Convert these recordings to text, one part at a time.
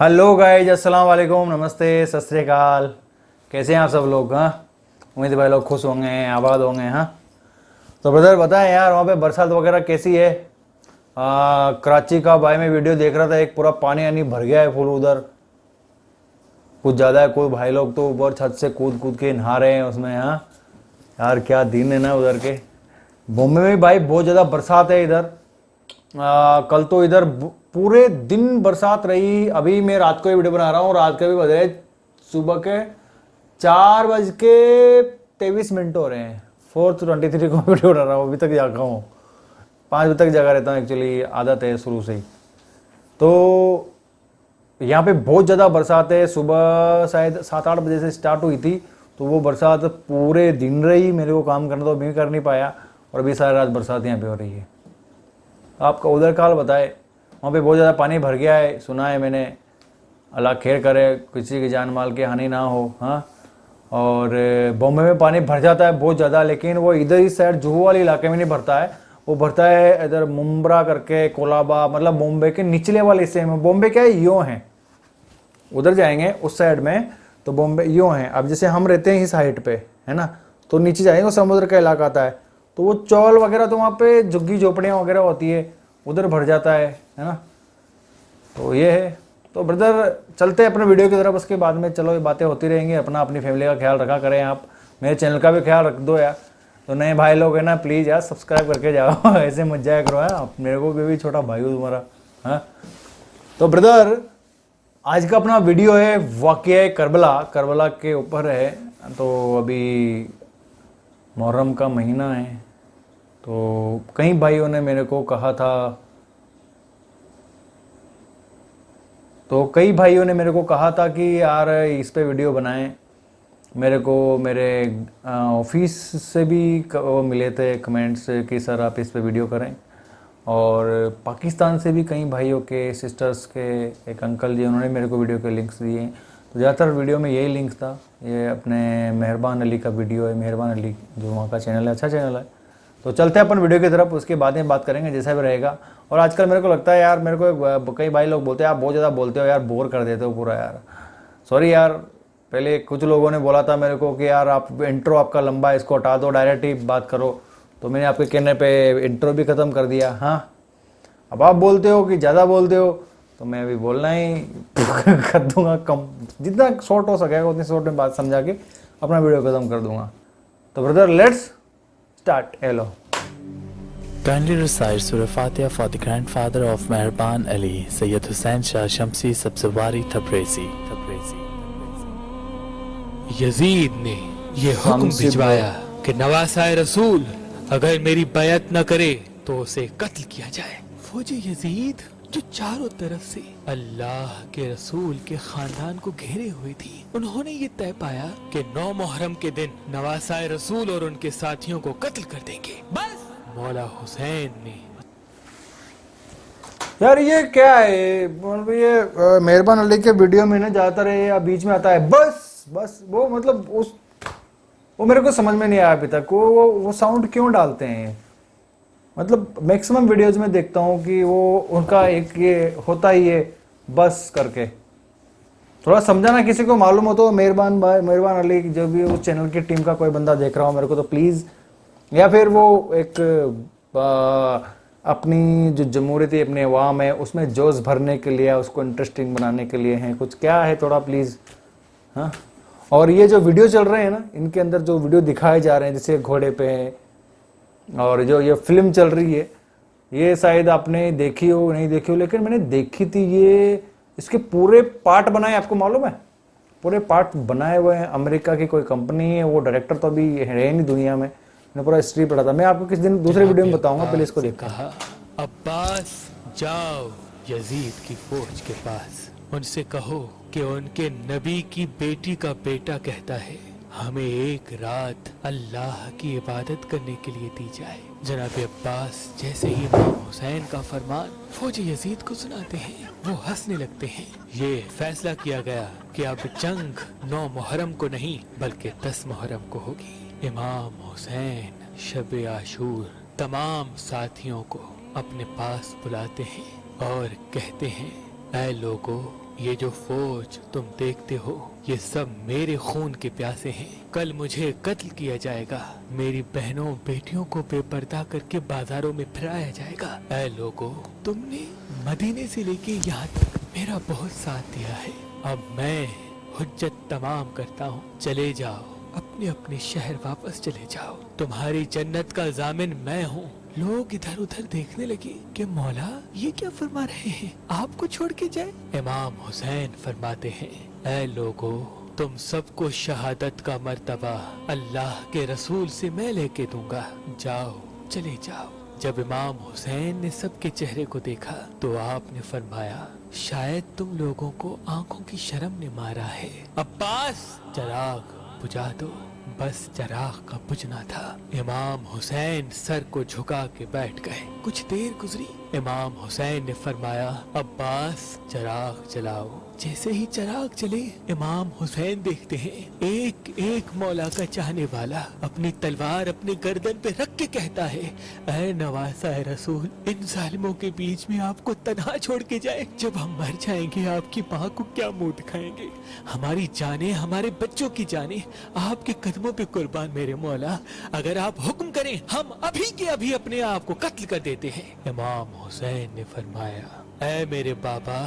Hello guys, अस्सलाम वालेकुम, नमस्ते, सत श्री अकाल। कैसे हैं आप सब लोग? हाँ, उम्मीद है भाई लोग खुश होंगे, आबाद होंगे। हाँ, तो ब्रदर बताएं यार, वहाँ पे बरसात वगैरह कैसी है? कराची का भाई मैं वीडियो देख रहा था, एक पूरा पानी यानी भर गया है फुल उधर, कुछ ज़्यादा है। कोई भाई लोग तो ऊपर छत से कूद कूद के नहा रहे हैं उसमें। हाँ यार, क्या दिन है ना उधर के। बॉम्बे में भाई बहुत ज़्यादा बरसात है इधर। कल तो इधर पूरे दिन बरसात रही। अभी मैं रात को ही वीडियो बना रहा हूँ, रात के भी बज रहे सुबह के 4:23 हो रहे हैं। 4:23 को वीडियो बना रहा हूँ, अभी तक जागा हूँ। 5 बजे तक जगा रहता हूँ, एक्चुअली आदत है शुरू से ही। तो यहाँ पे बहुत ज़्यादा बरसात है। सुबह शायद 7-8 बजे से स्टार्ट हुई थी, तो वो बरसात पूरे दिन रही। मेरे को काम करना तो अभी कर नहीं पाया, और अभी सारी रात बरसात यहाँ पे हो रही है। आपका उधर का हाल बताए? वहाँ पे बहुत ज़्यादा पानी भर गया है, सुना है मैंने। अल्लाह खैर करे, किसी की जान माल की हानि ना हो। हाँ, और बॉम्बे में पानी भर जाता है बहुत ज़्यादा, लेकिन वो इधर ही साइड जुहू वाले इलाके में नहीं भरता है। वो भरता है इधर मुंब्रा करके, कोलाबा, मतलब बॉम्बे के निचले वाले हिस्से में। बॉम्बे क्या है, यूँ है, उधर जाएंगे उस साइड में तो बॉम्बे यूँ है। अब जैसे हम रहते हैं इस हाइट पे, है ना, तो नीचे जाएंगे तो समुद्र का इलाका आता है, तो वो चौल वगैरह तो वहाँ पे झुग्गी झोपड़ियाँ वगैरह होती है, उधर भर जाता है ना। तो ये है। तो ब्रदर चलते हैं अपने वीडियो की तरफ, उसके बाद में चलो ये बातें होती रहेंगी। अपना अपनी फैमिली का ख्याल रखा करें आप, मेरे चैनल का भी ख्याल रख दो यार। तो नए भाई लोग है ना, प्लीज़ यार सब्सक्राइब करके जाओ ऐसे मत जाया करो यार, मेरे को भी छोटा भाई हो तुम्हारा। हाँ, तो ब्रदर आज का अपना वीडियो है वाक़या करबला के ऊपर है। तो अभी मुहर्रम का महीना है, तो कई भाइयों ने मेरे को कहा था, कि यार इस पे वीडियो बनाएं। मेरे को मेरे ऑफिस से भी वो मिले थे कमेंट्स कि सर आप इस पे वीडियो करें। और पाकिस्तान से भी कई भाइयों के, सिस्टर्स के, एक अंकल जी, उन्होंने मेरे को वीडियो के लिंक्स दिए। तो ज़्यादातर वीडियो में यही लिंक था। ये अपने मेहरबान अली का वीडियो है, मेहरबान अली जो वहाँ का चैनल है, अच्छा चैनल है। तो चलते हैं अपन वीडियो की तरफ, उसके बाद में बात करेंगे जैसा भी रहेगा। और आजकल मेरे को लगता है यार, मेरे को कई भाई लोग बोलते हैं आप बहुत ज़्यादा बोलते हो यार, बोर कर देते हो पूरा यार। सॉरी यार, पहले कुछ लोगों ने बोला था मेरे को कि यार आप इंट्रो आपका लंबा है, इसको हटा दो, डायरेक्ट ही बात करो। तो मैंने आपके कहने पे इंट्रो भी ख़त्म कर दिया। हाँ, अब आप बोलते हो कि ज़्यादा बोलते हो, तो मैं अभी बोलना ही कर दूंगा कम, जितना शॉर्ट हो सकेगा उतनी शॉर्ट में बात समझा के अपना वीडियो ख़त्म कर दूंगा। तो brother let's start. Hello. Kindly recite Surah Fatiha for the grandfather of Mehraban Ali, Sayyid Hussain Shah Shamsi Sabzawari Tabrizi. Yazid ने ये हुक्म भिजवाया कि नवासाए रसूल अगर मेरी बैत न करे तो उसे कत्ल किया जाए। फौजी यजीद जो चारों तरफ से अल्लाह के रसूल के खानदान को घेरे हुए थी, उन्होंने ये तय पाया कि 9 मुहर्रम के दिन नवासाए रसूल और उनके साथियों को कत्ल कर देंगे। बस मौला हुसैन ने। यार ये क्या है, मतलब ये मेहरबान अली के वीडियो में ना ज़्यादातर या बीच में आता है बस बस, वो मतलब वो मेरे को समझ में नहीं आया अभी तक, वो साउंड क्यों डालते हैं। मतलब मैक्सिमम वीडियोज में देखता हूँ कि वो उनका एक ये होता ही है बस करके। थोड़ा समझाना, किसी को मालूम हो तो मेहरबान भाई, मेहरबान अली जो भी उस चैनल की टीम का कोई बंदा देख रहा हो मेरे को, तो प्लीज़, या फिर वो एक अपनी जो जमहूरियत है, अपने अवाम है, उसमें जोश भरने के लिए, उसको इंटरेस्टिंग बनाने के लिए हैं कुछ, क्या है थोड़ा प्लीज़। हाँ, और ये जो वीडियो चल रहे हैं ना, इनके अंदर जो वीडियो दिखाए जा रहे हैं जैसे घोड़े पे हैं, और जो ये फिल्म चल रही है, ये शायद आपने देखी हो नहीं देखी हो, लेकिन मैंने देखी थी। ये इसके पूरे पार्ट बनाए, आपको मालूम है, पूरे पार्ट बनाए हुए हैं। अमेरिका की कोई कंपनी है, वो डायरेक्टर तो अभी है नहीं दुनिया में। मैंने पूरा हिस्ट्री पढ़ा था, मैं आपको किस दिन दूसरे वीडियो में बताऊंगा, पहले इसको देखा। कहा अब्बास जाओ यजीद की फौज के पास, उनसे कहो कि उनके नबी की बेटी का बेटा कहता है हमें एक रात अल्लाह की इबादत करने के लिए दी जाए। जनाब अब्बास जैसे ही इमाम हुसैन का फरमान फौजी यजीद को सुनाते हैं, वो हंसने लगते हैं। ये फैसला किया गया कि अब जंग 9 मुहर्रम को नहीं बल्कि 10 मुहर्रम को होगी। इमाम हुसैन शब आशूर तमाम साथियों को अपने पास बुलाते हैं और कहते हैं, ऐ लोगों, ये जो फौज तुम देखते हो ये सब मेरे खून के प्यासे हैं। कल मुझे कत्ल किया जाएगा, मेरी बहनों बेटियों को बेपर्दा करके बाजारों में फिराया जाएगा। ऐ लोगों, तुमने मदीने से लेके यहाँ तक मेरा बहुत साथ दिया है। अब मैं हुज्जत तमाम करता हूँ। चले जाओ, अपने अपने शहर वापस चले जाओ। तुम्हारी जन्नत का जामिन मैं हूँ। लोग इधर उधर देखने लगे कि मौला ये क्या फरमा रहे हैं, आपको छोड़ के जाए। इमाम हुसैन फरमाते हैं, ऐ लोगों, तुम सबको शहादत का मर्तबा अल्लाह के रसूल से मैं लेके दूंगा। जाओ, चले जाओ। जब इमाम हुसैन ने सबके चेहरे को देखा तो आपने फरमाया, शायद तुम लोगों को आंखों की शर्म ने मारा है। अब्बास, चिराग बुझा दो। बस चिराग का बुझना था। इमाम हुसैन सर को झुका के बैठ गए। कुछ देर गुजरी, इमाम हुसैन ने फरमाया, अब्बास चिराग जलाओ। जैसे ही चिराग जले, इमाम हुसैन देखते हैं एक एक मौला का चाहने वाला अपनी तलवार अपने गर्दन पे रख के कहता है, ऐ नवासा रसूल, इन जालिमों के बीच में आपको तन्हा छोड़ के जाए। जब हम मर जाएंगे आपकी माँ को क्या मुंह दिखाएंगे। हमारी जाने, हमारे बच्चों की जाने आपके कदमों पे कुर्बान मेरे मौला। अगर आप हुक्म करें हम अभी के अभी अपने आप को कत्ल कर देते हैं। इमाम हुसैन ने फरमाया, ऐ मेरे बाबा,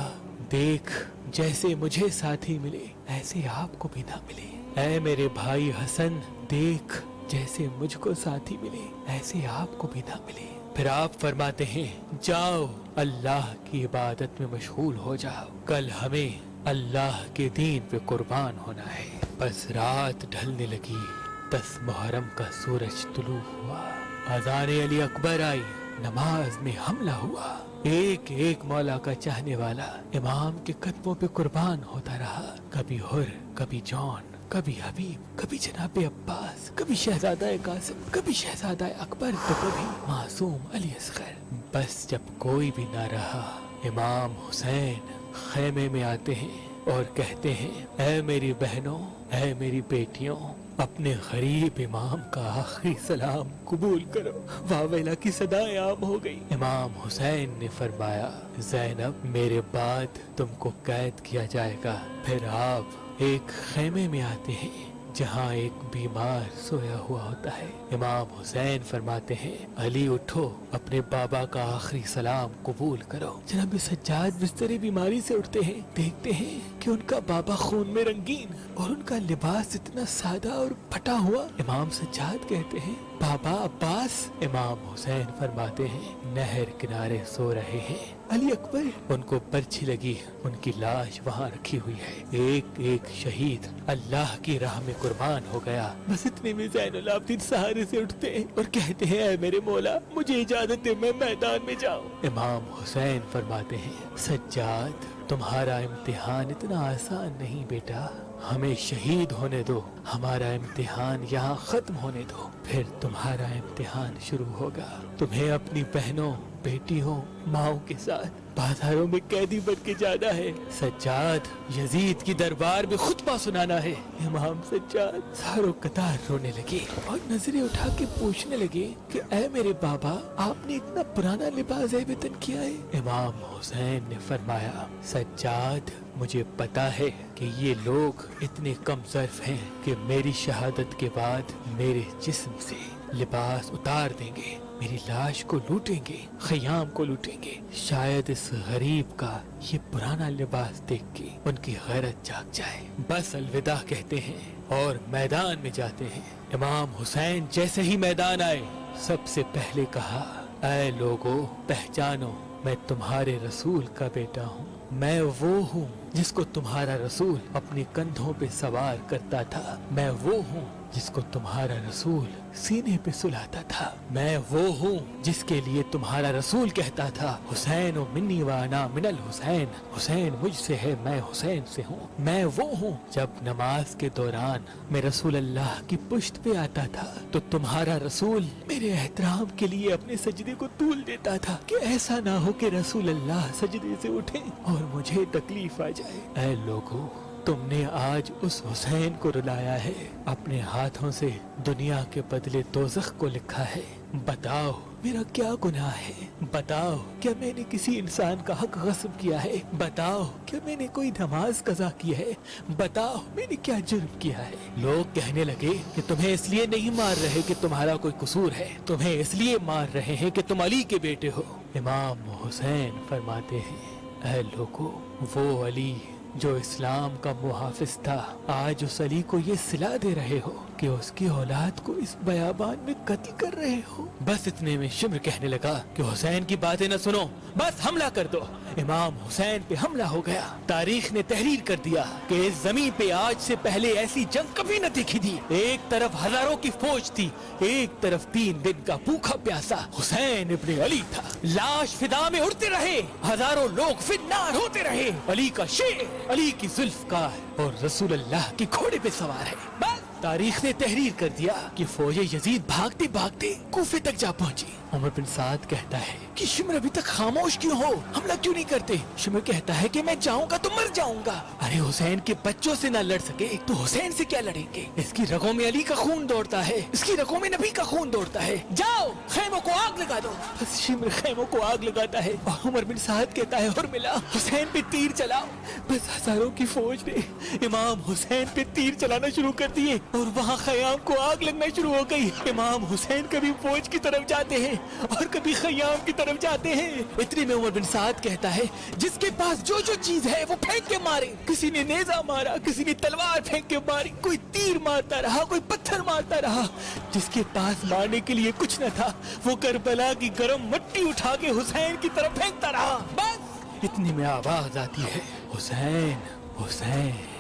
देख जैसे मुझे साथी मिले ऐसे आपको भी ना मिले। ऐ मेरे भाई हसन, देख जैसे मुझको साथी मिले ऐसे आपको भी ना मिले। फिर आप फरमाते हैं, जाओ अल्लाह की इबादत में मशगूल हो जाओ, कल हमें अल्लाह के दीन पे कुर्बान होना है। बस रात ढलने लगी, 10 मुहर्रम का सूरज तुलू हुआ, अज़ान अली अकबर आई, नमाज में हमला हुआ। एक एक मौला का चाहने वाला इमाम के कदमों पे कुर्बान होता रहा। कभी हुर, कभी जॉन, कभी हबीब, कभी जनाबे अब्बास, कभी शहजादा कासिम, कभी शहजादा अकबर, तो कभी मासूम अली असगर। बस जब कोई भी ना रहा, इमाम हुसैन खेमे में आते हैं और कहते हैं, ऐ मेरी बहनों, ऐ मेरी बेटियों, अपने गरीब इमाम का आखिरी सलाम कबूल करो। वावेला की सदाएं आम हो गई। इमाम हुसैन ने फरमाया, ज़ैनब, मेरे बाद तुमको कैद किया जाएगा। फिर आप एक खेमे में आते हैं जहाँ एक बीमार सोया हुआ होता है। इमाम हुसैन फरमाते हैं, अली उठो, अपने बाबा का आखिरी सलाम कबूल करो। जनाब सज्जाद बिस्तरे बीमारी से उठते हैं, देखते हैं कि उनका बाबा खून में रंगीन और उनका लिबास इतना सादा और फटा हुआ। इमाम सज्जाद कहते हैं, बाबा अब्बास। इमाम हुसैन फरमाते हैं, नहर किनारे सो रहे हैं। अली अकबर, उनको पर्ची लगी, उनकी लाश वहाँ रखी हुई है। एक एक शहीद अल्लाह की राह में कुर्बान हो गया। बस इतने में ज़ैनुल आबिदीन सहारे से उठते हैं और कहते हैं, ऐ मेरे मौला, मुझे इजाजत दे, मैं मैदान में जाऊं। इमाम हुसैन फरमाते हैं, सज्जाद, तुम्हारा इम्तिहान इतना आसान नहीं बेटा, हमें शहीद होने दो, हमारा इम्तिहान यहाँ खत्म होने दो, फिर तुम्हारा इम्तिहान शुरू होगा। तुम्हें अपनी बहनों, बेटियों, माओ के साथ बाजारों में कैदी बन के जाना है। सज्जाद, यजीद की दरबार में खुतबा सुनाना है। इमाम सज्जाद सारों कतार रोने लगे और नजरें उठा के पूछने लगे कि ऐ मेरे बाबा, आपने इतना पुराना लिबास वेतन किया है। इमाम हुसैन ने फरमाया, सज्जाद, मुझे पता है कि ये लोग इतने कम ज़र्फ हैं कि मेरी शहादत के बाद मेरे जिस्म से लिबास उतार देंगे, मेरी लाश को लूटेंगे, खयाम को लूटेंगे। शायद इस गरीब का ये पुराना लिबास देख के उनकी गैरत जाग जाए। बस अलविदा कहते हैं और मैदान में जाते हैं। इमाम हुसैन जैसे ही मैदान आए, सबसे पहले कहा, ऐ लोगों, पहचानो, मैं तुम्हारे रसूल का बेटा हूँ। मैं वो हूँ जिसको तुम्हारा रसूल अपने कंधों पे सवार करता था। मैं वो हूँ जिसको तुम्हारा रसूल सीने पे सुलाता था। मैं वो हूँ जिसके लिए तुम्हारा रसूल कहता था, हुसैन ओ मिन्नी व अना मिनल हुसैन, हुसैन मुझसे है, मैं हुसैन से हूँ। मैं वो हूँ जब नमाज के दौरान मैं रसूल अल्लाह की पुश्त पे आता था तो तुम्हारा रसूल मेरे एहतराम के लिए अपने सजदे को तूल देता था कि ऐसा ना हो कि रसूल अल्लाह सजदे से उठे और मुझे तकलीफ आ जाए। ऐ लोगों, तुमने आज उस हुसैन को रुलाया है, अपने हाथों से दुनिया के बदले दोज़ख को लिखा है। बताओ मेरा क्या गुनाह है? बताओ, क्या मैंने किसी इंसान का हक गस्ब किया है? बताओ, क्या मैंने कोई नमाज कज़ा की है? बताओ, मैंने क्या जुर्म किया है? लोग कहने लगे कि तुम्हें इसलिए नहीं मार रहे कि तुम्हारा कोई कसूर है, तुम्हें इसलिए मार रहे हैं कि तुम अली के बेटे हो। इमाम हुसैन फरमाते हैं, ऐ लोगों, वो अली जो इस्लाम का मुहाफिज था, आज उस अली को ये सिला दे रहे हो कि उसकी औलाद को इस बयाबान में कत्ल कर रहे हो। बस इतने में शिम्र कहने लगा कि हुसैन की बातें न सुनो, बस हमला कर दो। इमाम हुसैन पे हमला हो गया। तारीख ने तहरीर कर दिया कि इस जमीन पे आज से पहले ऐसी जंग कभी न देखी थी। एक तरफ हजारों की फौज थी, एक तरफ 3 दिन का भूखा प्यासा हुसैन इब्ने अली था। लाश फिदा में उड़ते रहे, हजारों लोग फिन्नार होते रहे। अली का शेर, अली की जुल्फकार और रसूल अल्लाह के घोड़े पे सवार है। बस तारीख ने तहरीर कर दिया कि फौज यजीद भागते भागते कूफे तक जा पहुंची। उमर बिन साद कहता है कि शिमर अभी तक खामोश क्यों हो, हमला क्यों नहीं करते? शिमर कहता है कि मैं जाऊंगा तो मर जाऊंगा। अरे हुसैन के बच्चों से ना लड़ सके तो हुसैन से क्या लड़ेंगे? इसकी रगों में अली का खून दौड़ता है, इसकी रगों में नबी का खून दौड़ता है। जाओ खैमों को आग लगा दो। बस शिमर खैमों को आग लगाता है और उमर बिन साद कहता है, और मिला हुसैन पे तीर चलाओ। बस हजारों की फौज ने इमाम हुसैन पे तीर चलाना शुरू कर दिए और वहाँ खयाम को आग लगना शुरू हो गई। इमाम हुसैन कभी फौज की तरफ जाते हैं और कभी खयाम की तरफ जाते हैं। इतने में उमर बिन साद कहता है, जिसके पास जो जो चीज है वो फेंक के मारे। किसी ने नेजा मारा, किसी ने तलवार फेंक के मारी, कोई तीर मारता रहा, कोई पत्थर मारता रहा। जिसके पास मारने के लिए कुछ न था वो करबला की गर्म मिट्टी उठा के हुसैन की तरफ फेंकता रहा। बस इतने में आवाज आती है, हुसैन हुसैन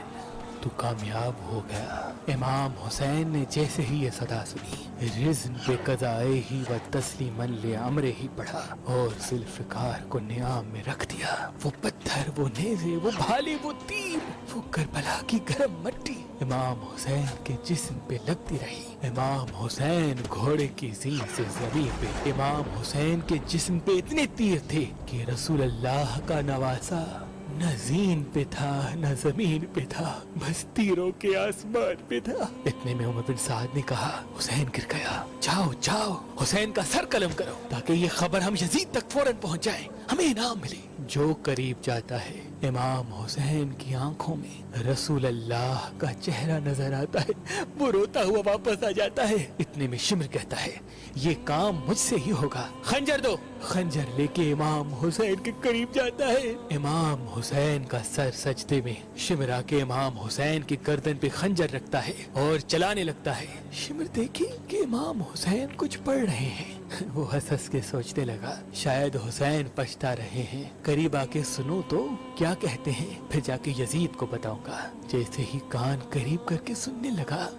तू कामयाब हो गया। इमाम हुसैन ने जैसे ही ये सदा सुनी, रिज़्न पे कज़ाए ही व तस्लीमन ले अमरे ही पढ़ा और जुल्फ़िकार को नियाम में रख दिया। वो पत्थर, वो नेज़े, वो भाले, वो तीर, वो करबला की गर्म मिट्टी इमाम हुसैन के जिस्म पे लगती रही। इमाम हुसैन घोड़े की ज़ीन से ज़मीन पे, इमाम हुसैन के जिस्म पे इतने तीर थे कि रसूल अल्लाह का नवासा न ज़ीन पे था न जमीन पे था, बस तीरों के आसमान पे था। इतने में उमर बिन साद ने कहा, हुसैन गिर गया, जाओ जाओ हुसैन का सर कलम करो ताकि ये खबर हम यजीद तक फौरन पहुंच जाए, हमें इनाम मिले। जो करीब जाता है इमाम हुसैन की आंखों में रसूल अल्लाह का चेहरा नजर आता है, वो रोता हुआ वापस आ जाता है। इतने में शिमर कहता है, ये काम मुझसे ही होगा, खंजर दो। खंजर लेके इमाम हुसैन के करीब जाता है। इमाम हुसैन का सर सजदे में, शिमर आके इमाम हुसैन की गर्दन पे खंजर रखता है और चलाने लगता है। शिमर देखे कि इमाम हुसैन कुछ पढ़ रहे हैं। वो हंस हंस के सोचने लगा, शायद हुसैन पछता रहे हैं, करीब आके सुनो तो क्या कहते हैं, फिर जाके यजीद को बताऊंगा। जैसे ही कान करीब करके सुनने लगा,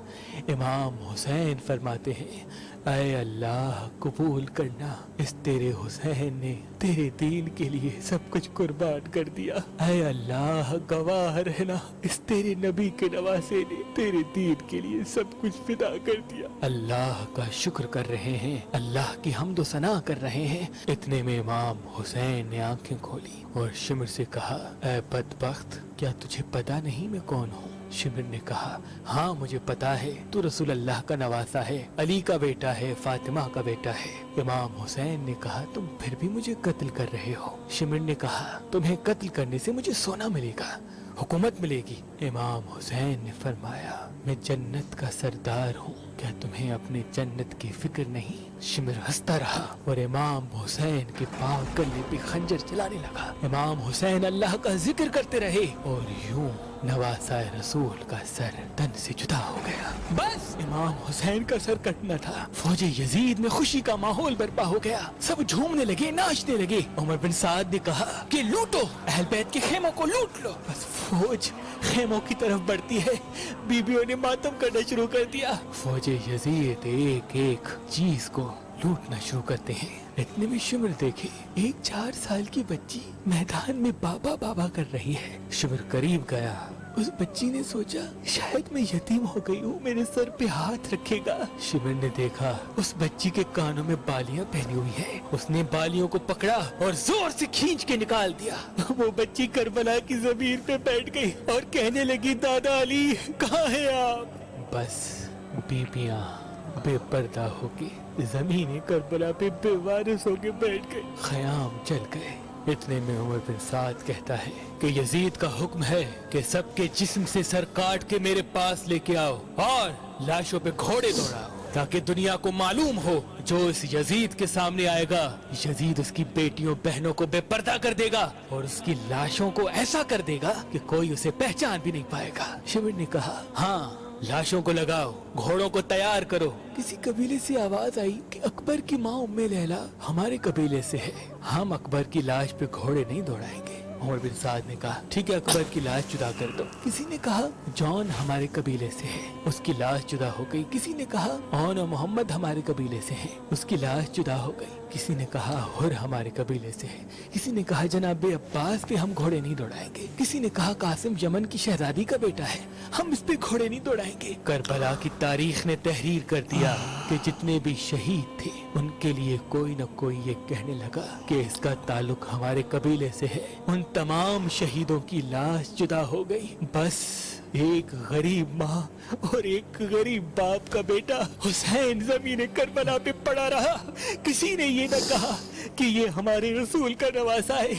इमाम हुसैन फरमाते हैं, ऐ अल्लाह कबूल करना, इस तेरे हुसैन ने तेरे दीन के लिए सब कुछ कुर्बान कर दिया। ऐ अल्लाह गवाह रहना, इस तेरे नबी के नवासे ने तेरे दीन के लिए सब कुछ फिदा कर दिया। अल्लाह का शुक्र कर रहे हैं, अल्लाह की हम्दो सना कर रहे हैं। इतने में इमाम हुसैन ने आंखें खोली और शिमर से कहा, ऐ बदबख्त, क्या तुझे पता नहीं मैं कौन हूँ? शिमर ने कहा, हाँ मुझे पता है, तू रसूल अल्लाह का नवासा है, अली का बेटा है, फातिमा का बेटा है। इमाम हुसैन ने कहा, तुम फिर भी मुझे कत्ल कर रहे हो। शिमर ने कहा, तुम्हें कत्ल करने से मुझे सोना मिलेगा, हुकूमत मिलेगी। इमाम हुसैन ने फरमाया, मैं जन्नत का सरदार हूँ, क्या तुम्हें अपने जन्नत की फिक्र नहीं? शिमर हंसता रहा और इमाम हुसैन के पांव गले पे खंजर चलाने लगा। इमाम हुसैन अल्लाह का जिक्र करते रहे और यूं नवासा रसूल का सर तन से जुदा हो गया। बस इमाम हुसैन का सर कटना था। फौजे यजीद में खुशी का माहौल बर्पा हो गया, सब झूमने लगे, नाचने लगे। उमर बिन साद ने कहा कि लूटो, अहल बैत के खेमों को लूट लो। बस फौज खेमों की तरफ बढ़ती है, बीबियों ने मातम करना शुरू कर दिया। फौजे यजीद एक एक चीज को लूटना शुरू करते हैं। इतने में शिमर देखे, एक 4 साल की बच्ची मैदान में बाबा बाबा कर रही है। शिमर करीब गया, उस बच्ची ने सोचा शायद मैं यतीम हो गई हूँ, मेरे सर पे हाथ रखेगा। शिमर ने देखा उस बच्ची के कानों में बालियां पहनी हुई है। उसने बालियों को पकड़ा और जोर से खींच के निकाल दिया। वो बच्ची करबला की जमीन पे बैठ गई और कहने लगी, दादा अली कहाँ है आप? बस बीबियां बेपर्दा होके जमीन करबला पे बेवारिस होके बैठ गए, ख़याम चल गए। इतने में उमर बिन साद कहता है कि यजीद का हुक्म है कि सबके जिस्म से सर काट के मेरे पास लेके आओ और लाशों पे घोड़े दौड़ाओ, ताकि दुनिया को मालूम हो जो इस यजीद के सामने आएगा, यजीद उसकी बेटियों बहनों को बेपर्दा कर देगा और उसकी लाशों को ऐसा कर देगा कि कोई उसे पहचान भी नहीं पाएगा। शिमिर ने कहा, हाँ, लाशों को लगाओ, घोड़ों को तैयार करो। किसी कबीले से आवाज आई कि अकबर की माँ उम्मे लैला हमारे कबीले से है, हम अकबर की लाश पे घोड़े नहीं दौड़ाएंगे। उमर बिन साद ने कहा, ठीक है, अकबर की लाश जुदा कर दो। किसी ने कहा, जॉन हमारे कबीले से है, उसकी लाश जुदा हो गई। किसी ने कहा, ऑन और मोहम्मद हमारे कबीले से है, उसकी लाश जुदा हो गई। किसी ने कहा, हुर हमारे कबीले से है। किसी ने कहा, जनाब अब्बास पे हम घोड़े नहीं दौड़ाएंगे। किसी ने कहा, कासिम यमन की शहजादी का बेटा है, हम इस पे घोड़े नहीं दौड़ाएंगे। करबला की तारीख ने तहरीर कर दिया कि जितने भी शहीद थे उनके लिए कोई न कोई ये कहने लगा कि इसका ताल्लुक हमारे कबीले से है। उन तमाम शहीदों की लाश जुदा हो गई, बस एक गरीब माँ और एक गरीब बाप का बेटा हुसैन जमीन करबला पे पड़ा रहा। किसी ने ये न कहा कि ये हमारे रसूल का नवासा है,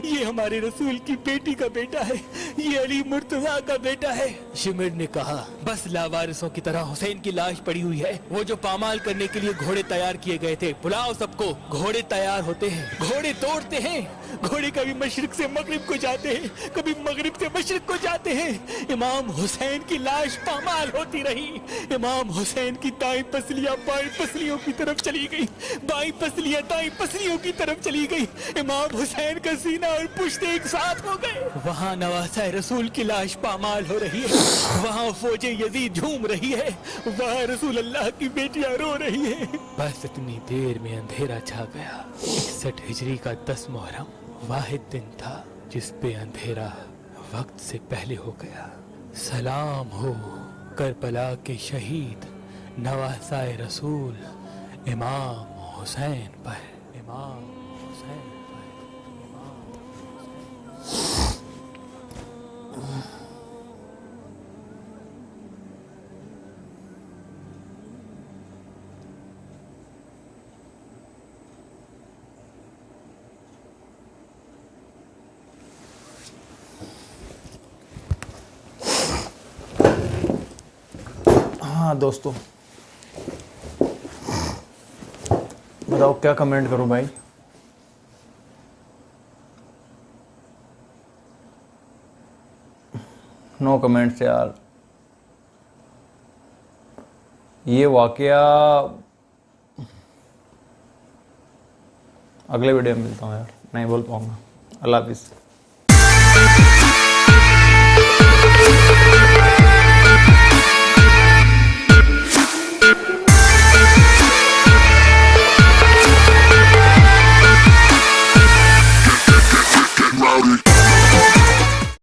ये हमारे रसूल की बेटी का बेटा है, ये अली मुर्तजा का बेटा है। शिमिर ने कहा, बस लावारिसों की तरह हुसैन की लाश पड़ी हुई है, वो जो पामाल करने के लिए घोड़े तैयार किए गए थे, बुलाओ सबको। घोड़े तैयार होते हैं, घोड़े दौड़ते हैं, घोड़े कभी मशरिक से मगरिब को जाते हैं, कभी मगरिब से मशरिक को जाते हैं। इमाम हुसैन की लाश पामाल होती रही। इमाम हुसैन की दाई पसलियां बाई पसलियों की तरफ चली गई, बाई पसलियां दाई पसलियों की तरफ चली गई। इमाम हुसैन का सीना और पुश्ते एक साथ हो गए। वहाँ नवासा रसूल की लाश पामाल हो रही है, वहाँ फौजे यजीद झूम रही है, वहाँ रसूल अल्लाह की बेटियां रो रही है। बस इतनी देर में अंधेरा छा गया। 61 हिजरी का 10 मुहर्रम वाहिद दिन था जिस पे अंधेरा वक्त से पहले हो गया। सलाम हो करबला के शहीद नवासाए रसूल इमाम हुसैन पर, इमाम हुसैन पर, इमाम हुसैन। हाँ दोस्तों, बताओ क्या कमेंट करूं भाई। नो कमेंट्स यार। ये वाकया अगले वीडियो में मिलता हूँ यार, नहीं बोल पाऊंगा। अल्लाह हाफिज़।